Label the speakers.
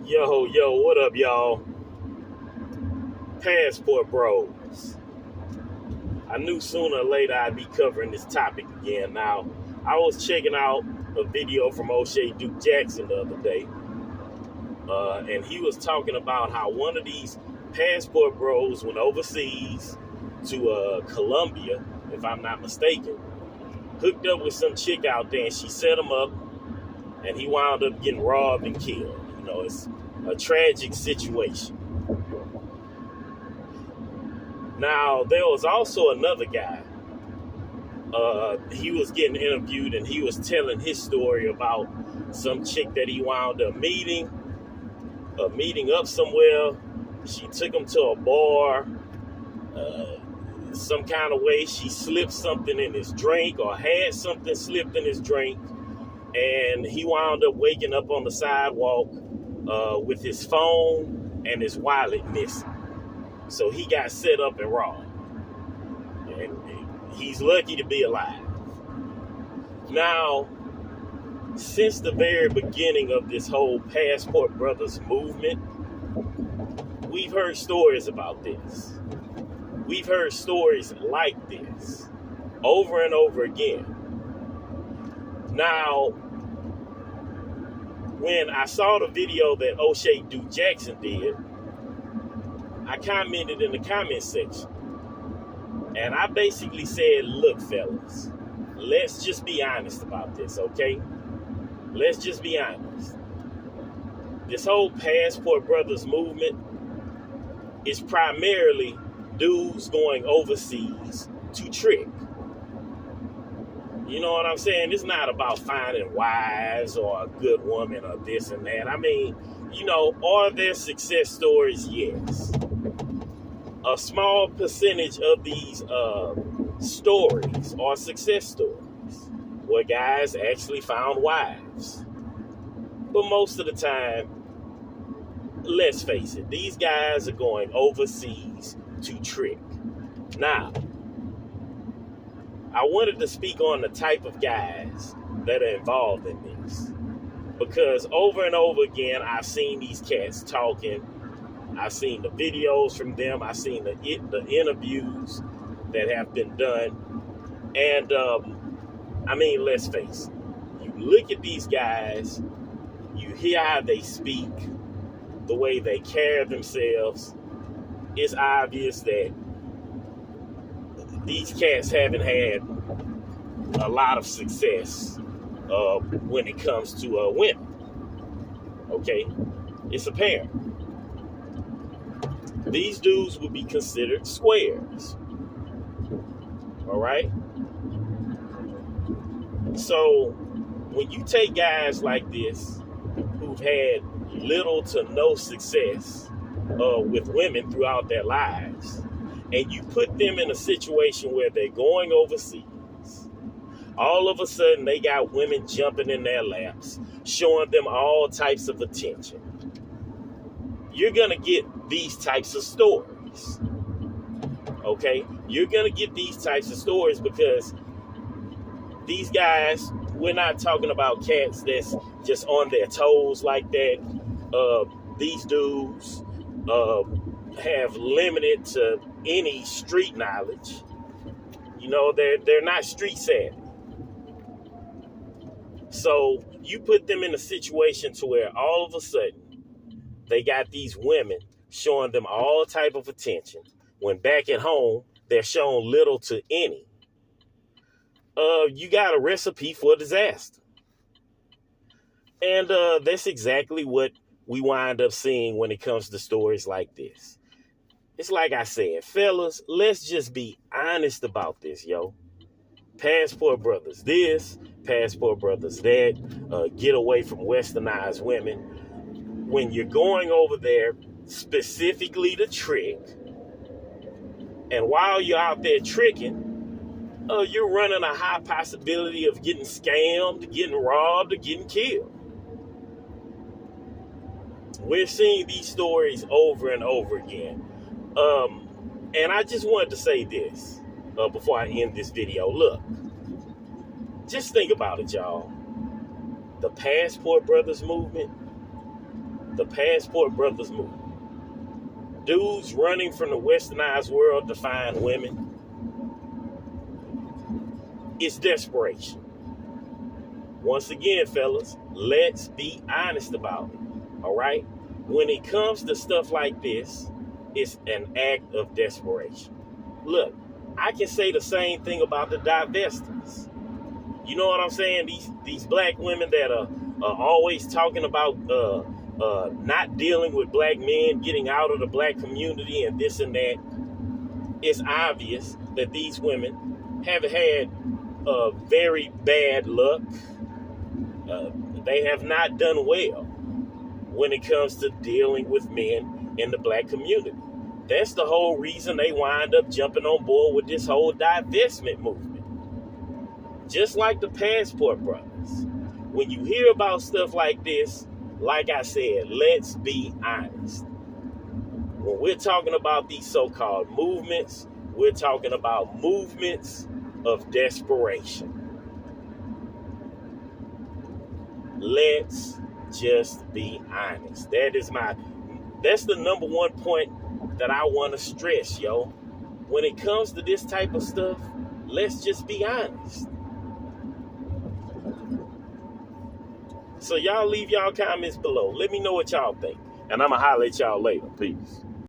Speaker 1: Yo, what up, y'all? Passport Bros. I knew sooner or later I'd be covering this topic again. Now, I was checking out a video from O'Shea Duke Jackson the other day, and he was talking about how one of these Passport Bros went overseas to Colombia, if I'm not mistaken, hooked up with some chick out there, and she set him up, and he wound up getting robbed and killed. You know, it's a tragic situation. Now, there was also another guy. He was getting interviewed, and he was telling his story about some chick that he wound up meeting up somewhere. She took him to a bar. Some kind of way she slipped something in his drink, or had something slipped in his drink, and he wound up waking up on the sidewalk with his phone and his wallet missing. So he got set up and robbed. And he's lucky to be alive. Now, since the very beginning of this whole Passport Brothers movement, we've heard stories about this. We've heard stories like this over and over again. Now, when I saw the video that O'Shea Duke Jackson did, I commented in the comment section, and I basically said, look, fellas, let's just be honest about this, okay? Let's just be honest. This whole Passport Brothers movement is primarily dudes going overseas to trick. You know what I'm saying? It's not about finding wives or a good woman or this and that. I mean, you know, are there success stories? Yes. A small percentage of these stories are success stories where guys actually found wives. But most of the time, let's face it, these guys are going overseas to trick. Now, I wanted to speak on the type of guys that are involved in this, because over and over again, I've seen these cats talking. I've seen the videos from them. I've seen the interviews that have been done. And, I mean, let's face it. You look at these guys, you hear how they speak, the way they carry themselves. It's obvious that these cats haven't had a lot of success when it comes to women. Okay? It's apparent. These dudes would be considered squares. All right? So, when you take guys like this who've had little to no success with women throughout their lives, and you put them in a situation where they're going overseas, all of a sudden they got women jumping in their laps, showing them all types of attention. You're going to get these types of stories. Okay? You're going to get these types of stories because these guys, we're not talking about cats that's just on their toes like that. These dudes have limited to any street knowledge. You know, they're not street savvy. So you put them in a situation to where all of a sudden they got these women showing them all type of attention, when back at home they're shown little to any. You got a recipe for disaster. And that's exactly what we wind up seeing when it comes to stories like this. It's like I said, fellas, let's just be honest about this, yo. Passport Brothers this, Passport Brothers that, get away from westernized women. When you're going over there specifically to trick, and while you're out there tricking, you're running a high possibility of getting scammed, getting robbed, or getting killed. We're seeing these stories over and over again. And I just wanted to say this before I end this video. Look, just think about it, y'all. The Passport Brothers movement, the Passport Brothers movement. Dudes running from the westernized world to find women. It's desperation. Once again, fellas, let's be honest about it. All right? When it comes to stuff like this, it's an act of desperation. Look, I can say the same thing about the divestors. You know what I'm saying? These black women that are always talking about not dealing with black men, getting out of the black community and this and that. It's obvious that these women have had very bad luck. They have not done well when it comes to dealing with men in the black community. That's the whole reason they wind up jumping on board with this whole divestment movement. Just like the Passport Brothers. When you hear about stuff like this, like I said, let's be honest. When we're talking about these so-called movements, we're talking about movements of desperation. Let's just be honest. That's the number one point that I want to stress, yo. When it comes to this type of stuff, let's just be honest. So y'all leave y'all comments below. Let me know what y'all think. And I'm going to holler at y'all later. Peace.